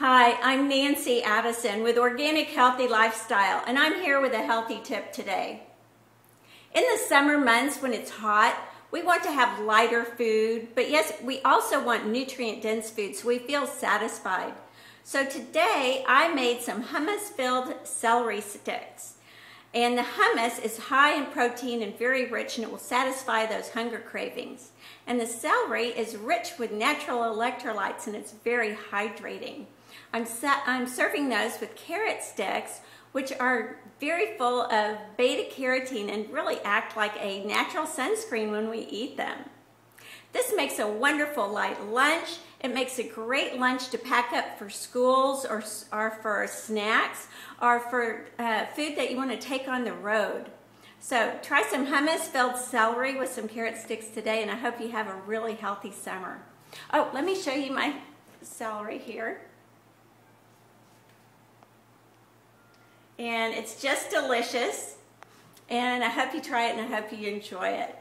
Hi, I'm Nancy-Addison with Organic Healthy Lifestyle, and I'm here with a healthy tip today. In the summer months when it's hot, we want to have lighter food, but yes, we also want nutrient-dense food so we feel satisfied. So today I made some hummus-filled celery sticks. And the hummus is high in protein and very rich, and it will satisfy those hunger cravings. And the celery is rich with natural electrolytes, and it's very hydrating. I'm serving those with carrot sticks, which are very full of beta-carotene and really act like a natural sunscreen when we eat them. This makes a wonderful light lunch. It makes a great lunch to pack up for schools or for snacks or for food that you want to take on the road. So try some hummus-filled celery with some carrot sticks today, and I hope you have a really healthy summer. Oh, let me show you my celery here. And it's just delicious, and I hope you try it and I hope you enjoy it.